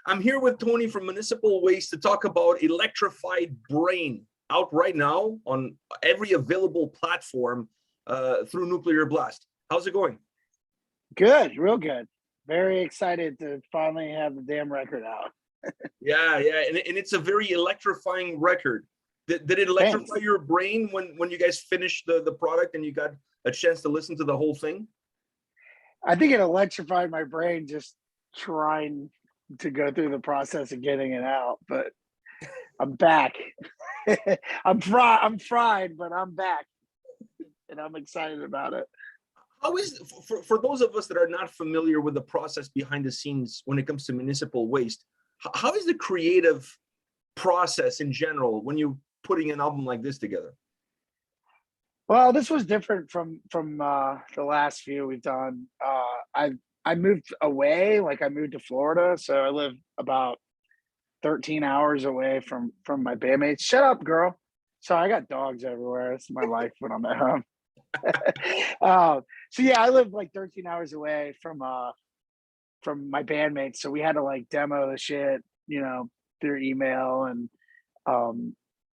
I'm here with Tony from Municipal Waste to talk about Electrified Brain, out right now on every available platform through Nuclear Blast. How's it going? Good, real good. Very excited to finally have the damn record out. Yeah, and it's a very electrifying record. Did it Thanks. electrify your brain when you guys finished the product and you got a chance to listen to the whole thing? I think it electrified my brain just trying to go through the process of getting it out, but I'm back. I'm fried, but I'm back, and I'm excited about it. How is, for those of us that are not familiar with the process behind the scenes when it comes to municipal waste, how is the creative process in general when you're putting an album like this together? Well, this was different from the last few we've done. I moved away, like I moved to Florida, so I live about 13 hours away from my bandmates. Shut up, girl. So I got dogs everywhere. It's my life when I'm at home. So yeah, I live like 13 hours away from my bandmates. So we had to like demo the shit, through email, and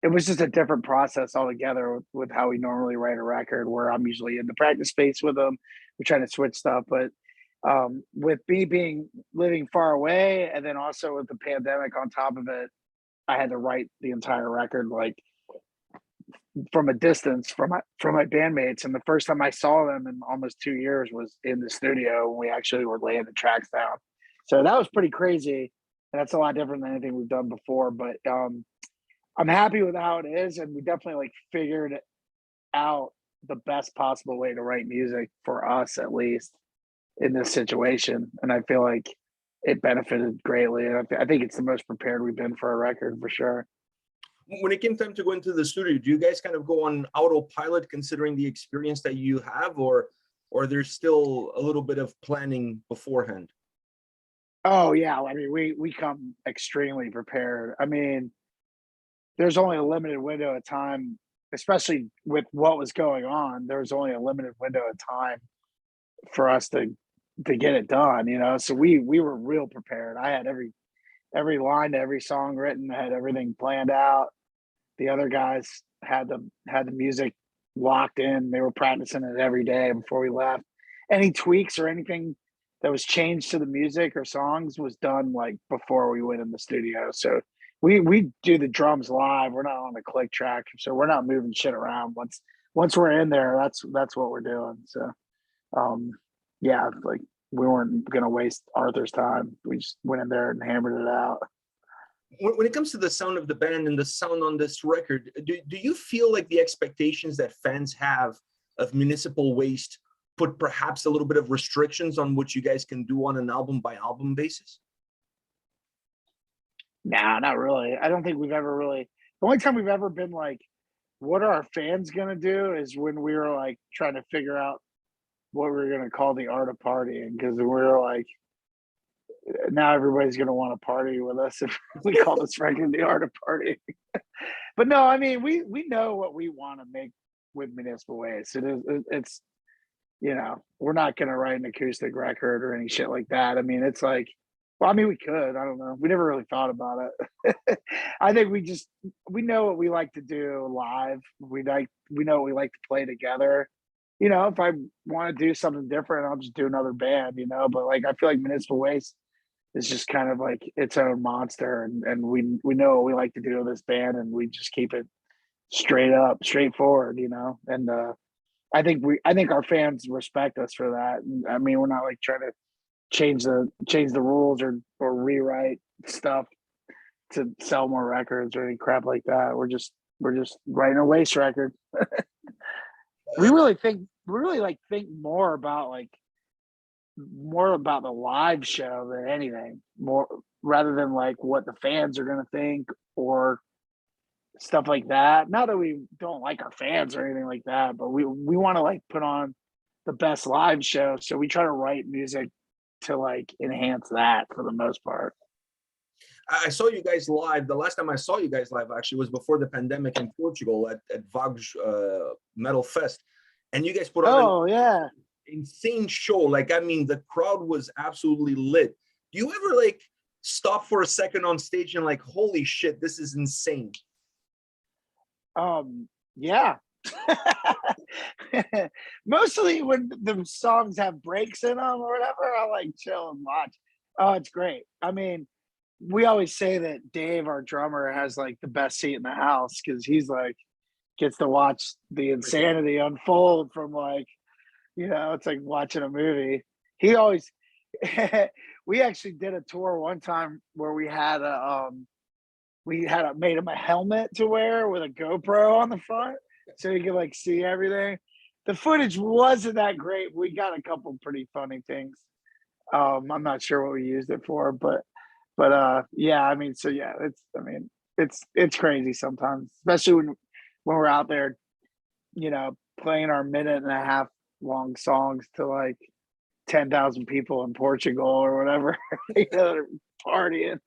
it was just a different process altogether with how we normally write a record, where I'm usually in the practice space with them. We're trying to switch stuff, but with me living far away, and then also with the pandemic on top of it, I had to write the entire record like from a distance from my bandmates. And the first time I saw them in almost 2 years was in the studio when we actually were laying the tracks down. So that was pretty crazy, and that's a lot different than anything we've done before. But I'm happy with how it is, and we definitely like figured out the best possible way to write music for us, at least in this situation. And I feel like it benefited greatly. And I think it's the most prepared we've been for a record for sure. When it came time to go into the studio, do you guys kind of go on autopilot considering the experience that you have, or there's still a little bit of planning beforehand? Oh yeah, I mean we come extremely prepared. I mean, there's only a limited window of time, especially with what was going on. There was only a limited window of time for us to get it done, So we were real prepared. I had every line to every song written. I had everything planned out. The other guys had the music locked in. They were practicing it every day before we left. Any tweaks or anything that was changed to the music or songs was done like before we went in the studio. So we do the drums live. We're not on a click track, so we're not moving shit around. Once we're in there, that's what we're doing. So yeah, like we weren't gonna waste Arthur's time. We just went in there and hammered it out. When it comes to the sound of the band and the sound on this record, do you feel like the expectations that fans have of Municipal Waste put perhaps a little bit of restrictions on what you guys can do on an album by album basis? Nah, not really. I don't think we've ever really. The only time we've ever been like, what are our fans gonna do, is when we were like trying to figure out what we were gonna call the art of partying, because we were like, now everybody's gonna want to party with us if we call this record the art of partying. But no, I mean we know what we want to make with Municipal Waste. It's we're not gonna write an acoustic record or any shit like that. I mean, it's like, well, I mean, we could. I don't know. We never really thought about it. I think we know what we like to do live. We know what we like to play together. If I want to do something different, I'll just do another band. But like, I feel like Municipal Waste is just kind of like its own monster, and we know what we like to do with this band, and we just keep it straightforward. And I think our fans respect us for that. And, I mean, we're not like trying to change the rules or rewrite stuff to sell more records or any crap like that. We're just writing a Waste record. We really think more about the live show than anything, more rather than like what the fans are gonna think or stuff like that. Not that we don't like our fans or anything like that, but we want to like put on the best live show. So we try to write music to like enhance that for the most part. I saw you guys live. The last time I saw you guys live actually was before the pandemic in Portugal at Vagos Metal Fest, and you guys put on yeah, insane show. Like, I mean, the crowd was absolutely lit. Do you ever like stop for a second on stage and like, holy shit, this is insane? Yeah. Mostly when the songs have breaks in them or whatever, I like chill and watch. Oh, it's great. I mean, we always say that Dave, our drummer, has like the best seat in the house because he's like gets to watch the insanity unfold from like, it's like watching a movie. He always we actually did a tour one time where we made him a helmet to wear with a GoPro on the front so he could like see everything. The footage wasn't that great. We got a couple pretty funny things. I'm not sure what we used it for, but yeah, I mean, so yeah, it's crazy sometimes, especially when we're out there, playing our minute and a half long songs to like 10,000 people in Portugal or whatever, partying.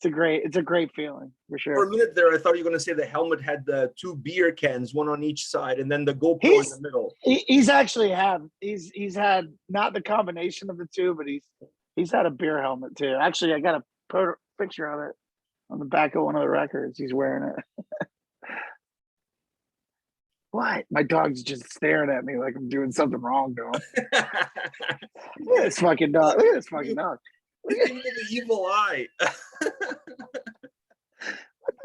It's a great feeling for sure. For a minute there, I thought you were going to say the helmet had the 2 beer cans, one on each side, and then the GoPro in the middle. He's had not the combination of the two, but he's had a beer helmet too. Actually, I got a picture of it on the back of one of the records. He's wearing it. What? My dog's just staring at me like I'm doing something wrong to him. Look at this fucking dog. Look at this fucking dog. Look at the evil eye. What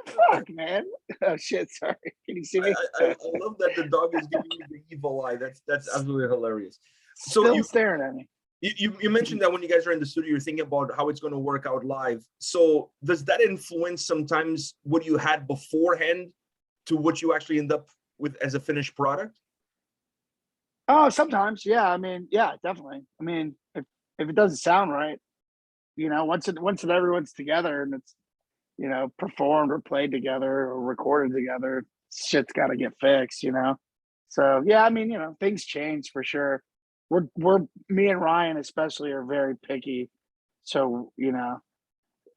the fuck, man? Oh shit! Sorry. Can you see me? I love that the dog is giving you the evil eye. That's absolutely hilarious. So still staring at me. You mentioned that when you guys are in the studio, you're thinking about how it's going to work out live. So does that influence sometimes what you had beforehand to what you actually end up with as a finished product? Oh, sometimes, yeah. I mean, yeah, definitely. I mean, if it doesn't sound right, once everyone's together and it's performed or played together or recorded together, shit's got to get fixed. So yeah, I mean, things change for sure. We're me and Ryan especially are very picky, so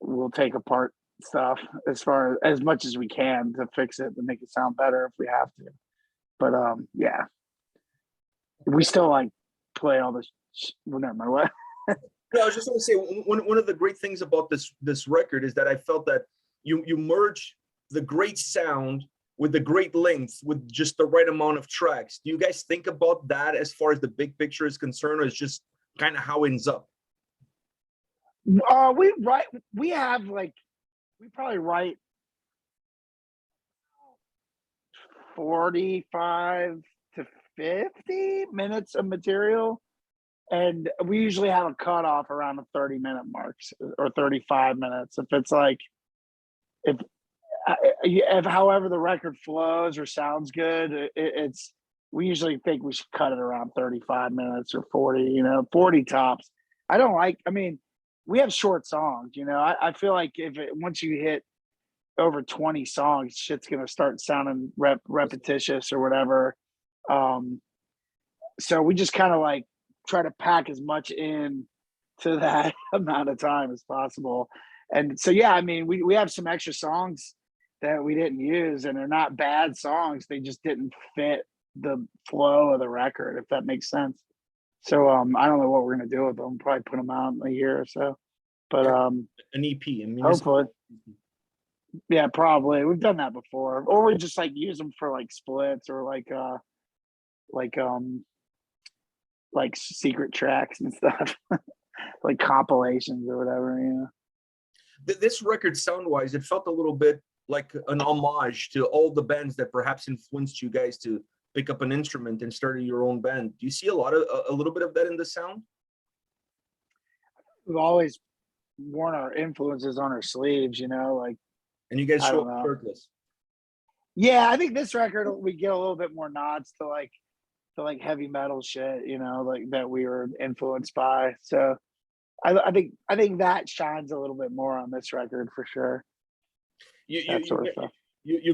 we'll take apart stuff as much as we can to fix it to make it sound better if we have to. But yeah, we still like play all this. Well, never mind. What? No, I was just going to say one of the great things about this record is that I felt that you merge the great sound with the great length with just the right amount of tracks. Do you guys think about that as far as the big picture is concerned, or is just kind of how it ends up? We probably write 45 to 50 minutes of material, and we usually have a cutoff around the 30-minute marks or 35 minutes. If it's like if however the record flows or sounds good, we usually think we should cut it around 35 minutes or 40, 40 tops. I mean, we have short songs, I feel like once you hit over 20 songs, shit's going to start sounding repetitious or whatever. So we just kind of like try to pack as much in to that amount of time as possible. And so, yeah, I mean, we have some extra songs that we didn't use, and they're not bad songs. They just didn't fit the flow of the record, if that makes sense. So I don't know what we're going to do with them. Probably put them out in a year or so. But an EP, hopefully. Yeah, probably. We've done that before. Or we just like use them for like splits or like secret tracks and stuff. Like compilations or whatever, This record, sound-wise, it felt a little bit like an homage to all the bands that perhaps influenced you guys to pick up an instrument and start your own band. Do you see a little bit of that in the sound? We've always worn our influences on our sleeves, like. And you guys show up shirtless. Yeah, I think this record we get a little bit more nods to like heavy metal shit, like that we were influenced by. So I think that shines a little bit more on this record for sure. You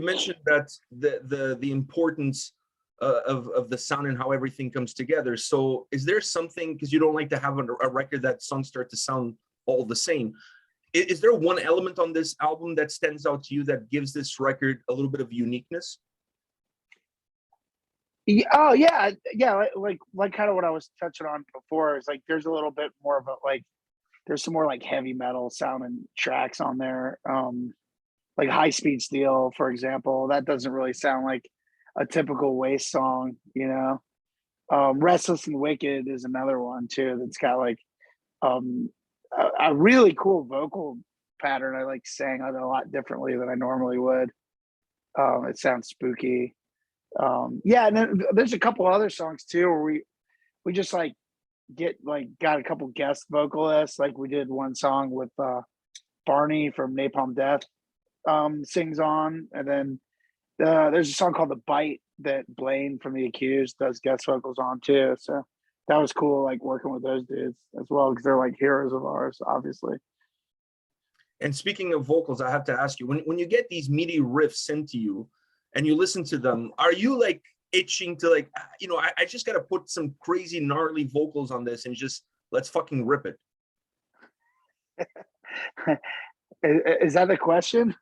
mentioned that the importance of the sound and how everything comes together. So is there something, because you don't like to have a record that songs start to sound all the same, is there one element on this album that stands out to you that gives this record a little bit of uniqueness? Oh yeah, like kind of what I was touching on before is like there's a little bit more of a like There's some more like heavy metal sounding tracks on there. Like High Speed Steel, for example. That doesn't really sound like a typical Waste song, you know. Restless and Wicked is another one too that's got like um a really cool vocal pattern. I like sang it a lot differently than I normally would. It sounds spooky. Yeah, and then there's a couple other songs too where we just like got a couple guest vocalists. Like we did one song with Barney from Napalm Death sings on, and then there's a song called The Bite that Blaine from The Accused does guest vocals on too. So that was cool, like working with those dudes as well, because they're like heroes of ours, obviously. And speaking of vocals, I have to ask you, when you get these meaty riffs sent to you and you listen to them, are you like itching to like, I just got to put some crazy gnarly vocals on this and just let's fucking rip it? Is that the question?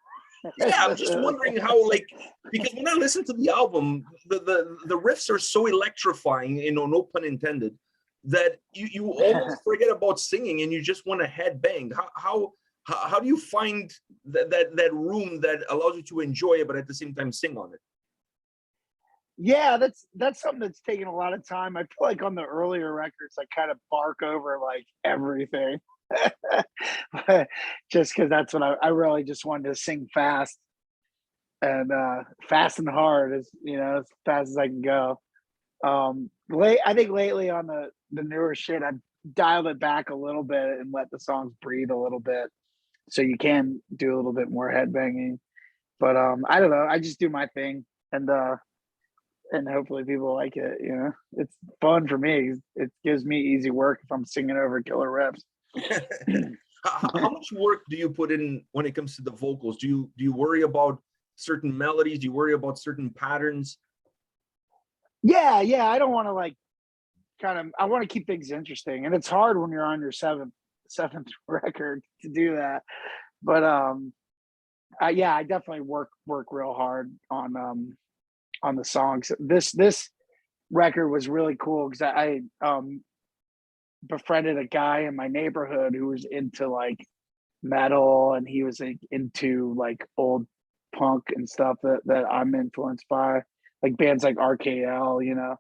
Yeah, I'm just wondering how, like, because when I listen to the album, the riffs are so electrifying, no pun intended, that you almost forget about singing and you just want to headbang. How do you find that room that allows you to enjoy it, but at the same time sing on it? Yeah, that's something that's taken a lot of time. I feel like on the earlier records, I kind of bark over like everything. Just because that's what I really just wanted to sing fast and fast and hard, as as fast as I can go. I think lately on the newer shit, I've dialed it back a little bit and let the songs breathe a little bit, so you can do a little bit more headbanging. But I don't know, I just do my thing, and hopefully people like it. It's fun for me. It gives me easy work if I'm singing over killer riffs. How much work do you put in when it comes to the vocals? Do you worry about certain melodies? Do you worry about certain patterns? Yeah, I don't want to like I want to keep things interesting, and it's hard when you're on your seventh record to do that. But yeah, I definitely work real hard on the songs. This record was really cool because I befriended a guy in my neighborhood who was into like metal, and he was like, into like old punk and stuff that I'm influenced by, like bands like RKL.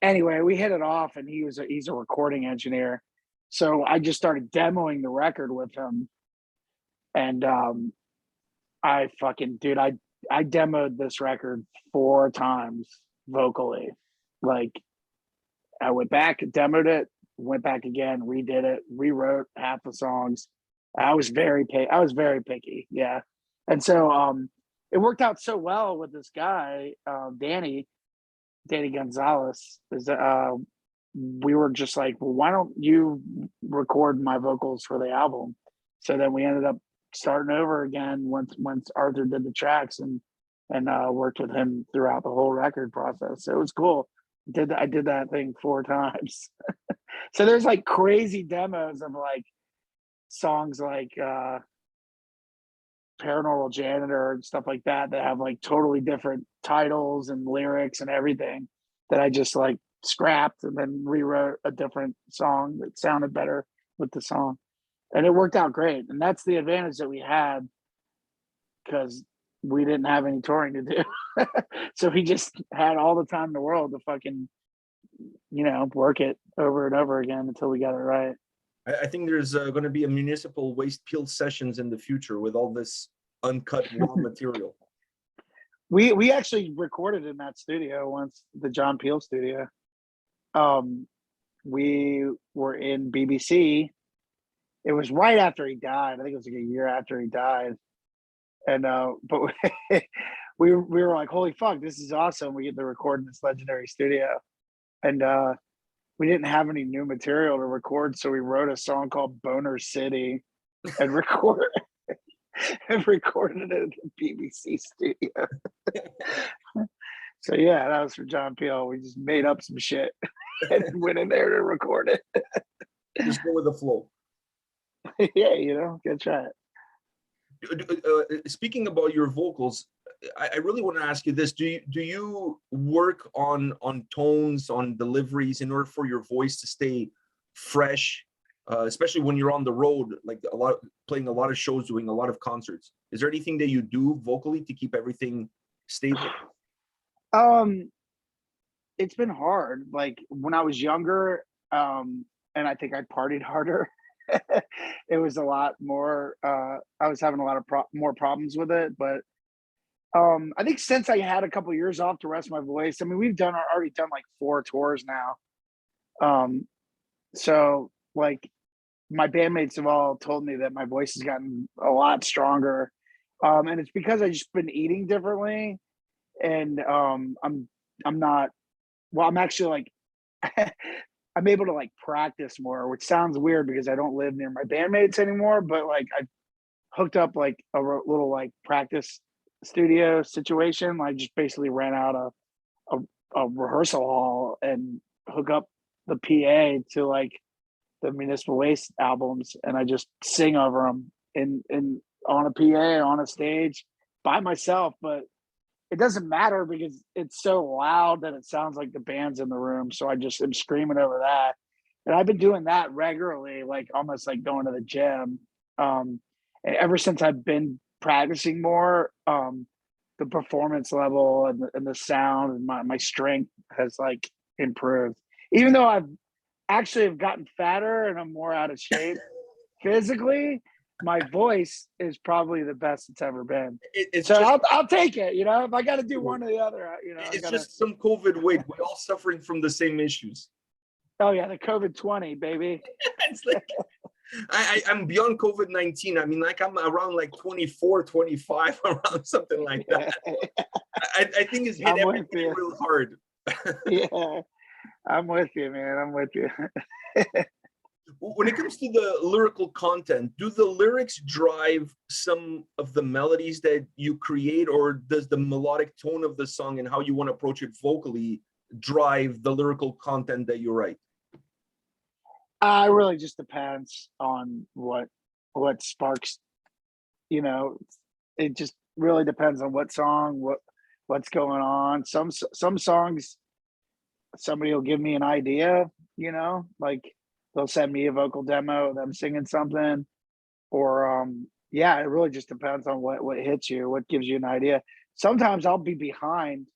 Anyway, we hit it off, and he's a recording engineer, so I just started demoing the record with him, and I fucking dude, I demoed this record 4 times vocally. Like I went back, demoed it, went back again, redid it, rewrote half the songs. I was very picky, yeah. And so it worked out so well with this guy, Danny Gonzalez. We were just like, well, why don't you record my vocals for the album? So then we ended up starting over again once Arthur did the tracks, and worked with him throughout the whole record process. So it was cool. I did that thing 4 times. So there's like crazy demos of like songs like Paranormal Janitor and stuff like that have like totally different titles and lyrics and everything, that I just like scrapped and then rewrote a different song that sounded better with the song. And it worked out great. And that's the advantage that we had, because we didn't have any touring to do. So we just had all the time in the world to fucking, work it over and over again until we got it right. I think there's going to be a Municipal Waste Peel sessions in the future with all this uncut raw material. We actually recorded in that studio once, the John Peel studio. We were in BBC. It was right after he died. I think it was like a year after he died. And but we were like, holy fuck, this is awesome. We get to record in this legendary studio. And we didn't have any new material to record, so we wrote a song called Boner City and recorded it at the BBC studio. So yeah, that was for John Peel. We just made up some shit and went in there to record it. Just go with the flow. Yeah, gotta try it. Speaking about your vocals, I really want to ask you this: Do you work on tones, on deliveries, in order for your voice to stay fresh especially when you're on the road, like playing a lot of shows, doing a lot of concerts? Is there anything that you do vocally to keep everything stable? It's been hard. Like when I was younger, and I think I partied harder. It was a lot more. I was having a lot of more problems with it, but I think since I had a couple years off to rest my voice, I mean, we've already done like 4 tours now. So like my bandmates have all told me that my voice has gotten a lot stronger. And it's because I just been eating differently, and I'm not, well, I'm actually like I'm able to like practice more, which sounds weird because I don't live near my bandmates anymore, but like I hooked up like a little like practice studio situation. I just basically rent out a rehearsal hall and hook up the PA to like the Municipal Waste albums, and I just sing over them in on a PA on a stage by myself. But it doesn't matter because it's so loud that it sounds like the band's in the room. So I just am screaming over that. And I've been doing that regularly, like almost like going to the gym. And ever since I've been practicing more, the performance level and the sound and my strength has like improved. Even though I've actually have gotten fatter and I'm more out of shape physically, my voice is probably the best it's ever been. It's So just, I'll take it. You know, if I got to do one or the other, you know, it's just some COVID weight. We're all suffering from the same issues. Oh yeah, the COVID-20, baby. It's like I'm beyond COVID-19. I mean, like I'm around like 24, 25, around something like that. I think it's hit everybody real hard. Yeah, I'm with you, man. I'm with you. When it comes to the lyrical content, do the lyrics drive some of the melodies that you create, or does the melodic tone of the song and how you want to approach it vocally drive the lyrical content that you write? It really just depends on what sparks. You know, it just really depends on what song, what's going on. Some songs, somebody will give me an idea. You know, like they'll send me a vocal demo of them singing something, or yeah, it really just depends on what hits you, what gives you an idea. Sometimes I'll be behind.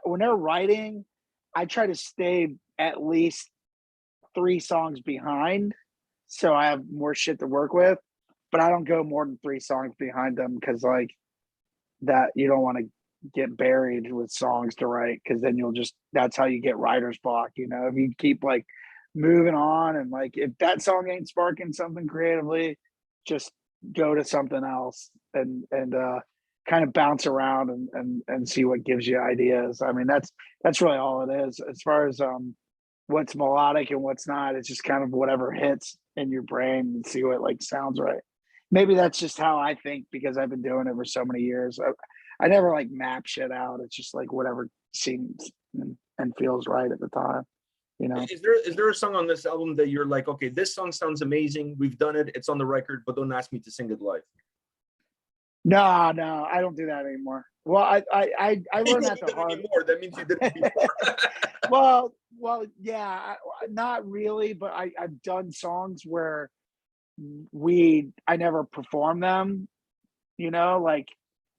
When they're writing, I try to stay at least 3 songs behind, so I have more shit to work with. But I don't go more than 3 songs behind them because like that, you don't want to get buried with songs to write, because then that's how you get writer's block. You know, if you keep like moving on, and like if that song ain't sparking something creatively, just go to something else and kind of bounce around and see what gives you ideas. I mean, that's really all it is. As far as what's melodic and what's not, it's just kind of whatever hits in your brain and see what like sounds right. Maybe that's just how I think because I've been doing it for so many years. I never like map shit out. It's just like whatever seems and feels right at the time. You know, is there a song on this album that you're like, okay, this song sounds amazing, we've done it, it's on the record, but don't ask me to sing it live? No, I don't do that anymore. Well, I learned that the hard. Anymore. That means you did it before. well, yeah, not really, but I've done songs where I never performed them, you know, like,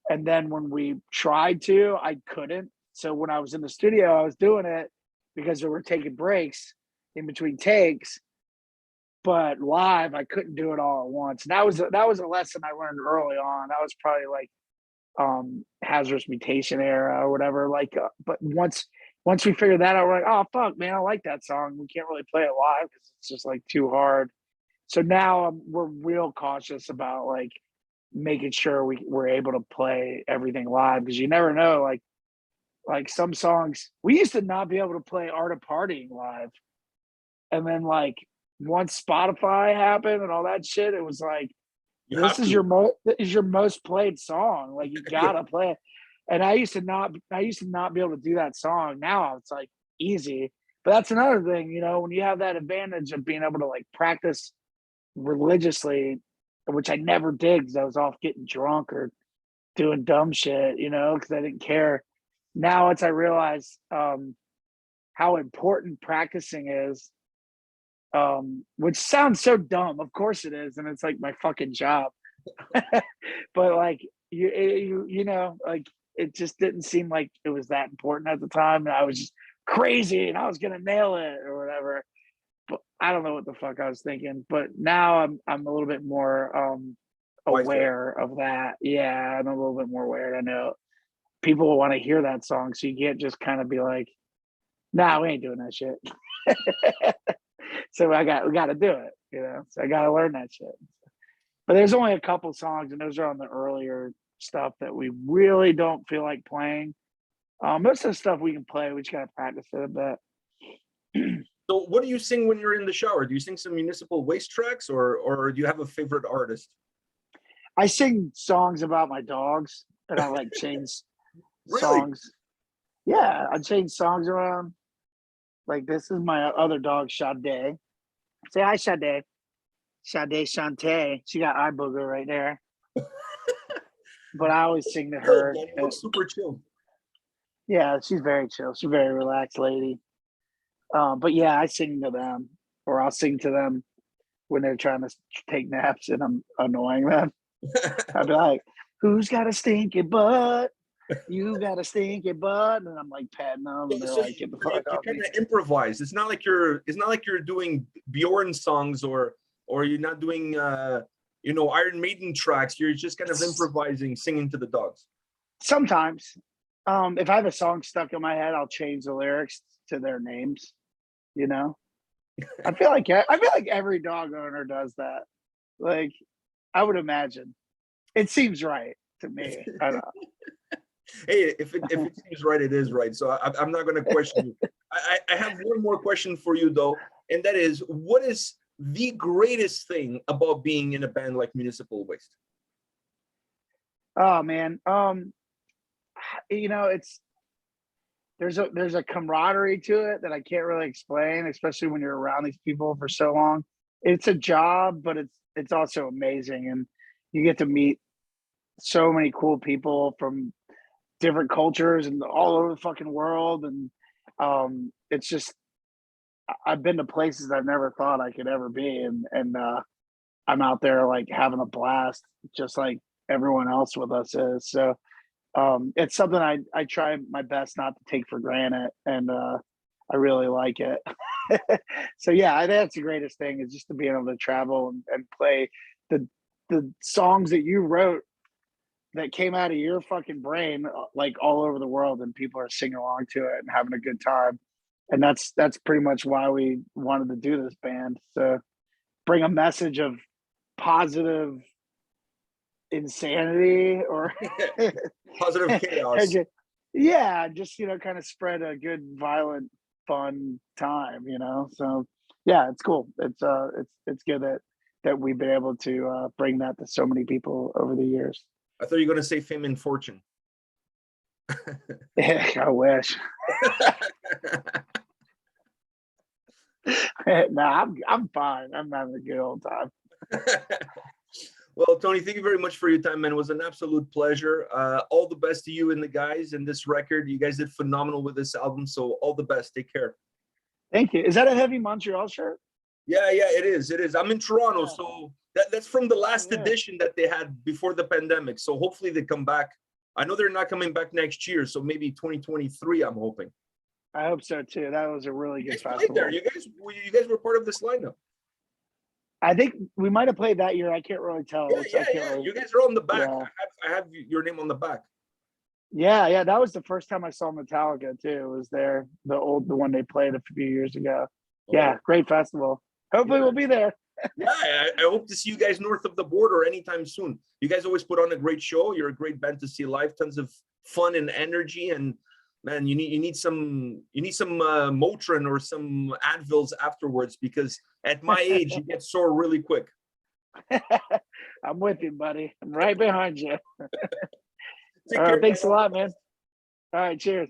and then when we tried to, I couldn't. So when I was in the studio, I was doing it because we were taking breaks in between takes, but live I couldn't do it all at once. And that was a lesson I learned early on. That was probably like hazardous mutation era or whatever. Like, but once we figured that out, we're like, oh fuck, man, I like that song. We can't really play it live because it's just like too hard. So now we're real cautious about like making sure we're able to play everything live, because you never know. Like some songs, we used to not be able to play Art of Partying live, and then like once Spotify happened and all that shit, it was like, this is your most played song. Like you gotta play it. And I used to not be able to do that song. Now it's like easy. But that's another thing, you know, when you have that advantage of being able to like practice religiously, which I never did because I was off getting drunk or doing dumb shit, you know, because I didn't care. Now once I realize how important practicing is, which sounds so dumb. Of course it is, and it's like my fucking job. But like you know, like it just didn't seem like it was that important at the time, and I was just crazy, and I was gonna nail it or whatever. But I don't know what the fuck I was thinking. But now I'm a little bit more aware of that. Yeah, I'm a little bit more aware. I know people will want to hear that song, so you can't just kind of be like, "Nah, we ain't doing that shit." So we got to do it, you know. So I got to learn that shit. But there's only a couple songs, and those are on the earlier stuff that we really don't feel like playing. Most of the stuff we can play, we just got to practice it a bit. So what do you sing when you're in the shower? Do you sing some Municipal Waste tracks, or do you have a favorite artist? I sing songs about my dogs, and I like change songs. Yeah, I change songs around. Like this is my other dog, Sade. Say hi, Sade. Sade Shante. She got eye booger right there. But I always sing to her. You look super chill. Yeah, she's very chill. She's a very relaxed lady. But yeah, I sing to them, or I'll sing to them when they're trying to take naps and I'm annoying them. I'll be like, "Who's got a stinky butt? You got a stinky butt," and I'm like patting them, and they're So like, "Get the fuck off me." You kind of improvise. It's not like you're doing Bjorn songs or you're not doing you know, Iron Maiden tracks. You're just kind of improvising, singing to the dogs. Sometimes, if I have a song stuck in my head, I'll change the lyrics to their names. You know, I feel like every dog owner does that. Like, I would imagine. It seems right to me. I don't know. Hey, if it seems right, it is right. So I'm not going to question you. I have one more question for you though, and that is, what is the greatest thing about being in a band like Municipal Waste? Oh man, you know, there's a camaraderie to it that I can't really explain, especially when you're around these people for so long. It's a job, but it's also amazing, and you get to meet so many cool people from different cultures and all over the fucking world, and it's just I've been to places I've never thought I could ever be, and I'm out there like having a blast, just like everyone else with us is. So it's something I try my best not to take for granted, and I really like it. So yeah, I think that's the greatest thing is just to be able to travel and play the songs that you wrote that came out of your fucking brain, like all over the world, and people are singing along to it and having a good time. And that's pretty much why we wanted to do this band. So bring a message of positive insanity or Positive chaos. Yeah, just, you know, kind of spread a good, violent, fun time, you know. So yeah, it's cool. It's good that we've been able to bring that to so many people over the years. I thought you were going to say fame and fortune. I wish. No, I'm fine. I'm having a good old time. Well, Tony, thank you very much for your time, man. It was an absolute pleasure. All the best to you and the guys in this record. You guys did phenomenal with this album, so all the best. Take care. Thank you. Is that a Heavy Montreal shirt? Yeah, it is. It is. I'm in Toronto, Yeah. so that's from the last edition that they had before the pandemic. So hopefully they come back. I know they're not coming back next year, so maybe 2023, I'm hoping. I hope so too. That was a really good festival. There. You guys were part of this lineup. I think we might have played that year. I can't really tell. Yeah. You guys are on the back. Yeah. I have your name on the back. Yeah. That was the first time I saw Metallica too. It was there, the one they played a few years ago. Oh. Yeah, great festival. Hopefully we'll be there. Yeah, I hope to see you guys north of the border anytime soon. You guys always put on a great show. You're a great band to see live. Tons of fun and energy, and man, you need some Motrin or some Advils afterwards, because at my age you get sore really quick. I'm with you, buddy. I'm right behind you. All right, thanks a lot, man. All right, cheers.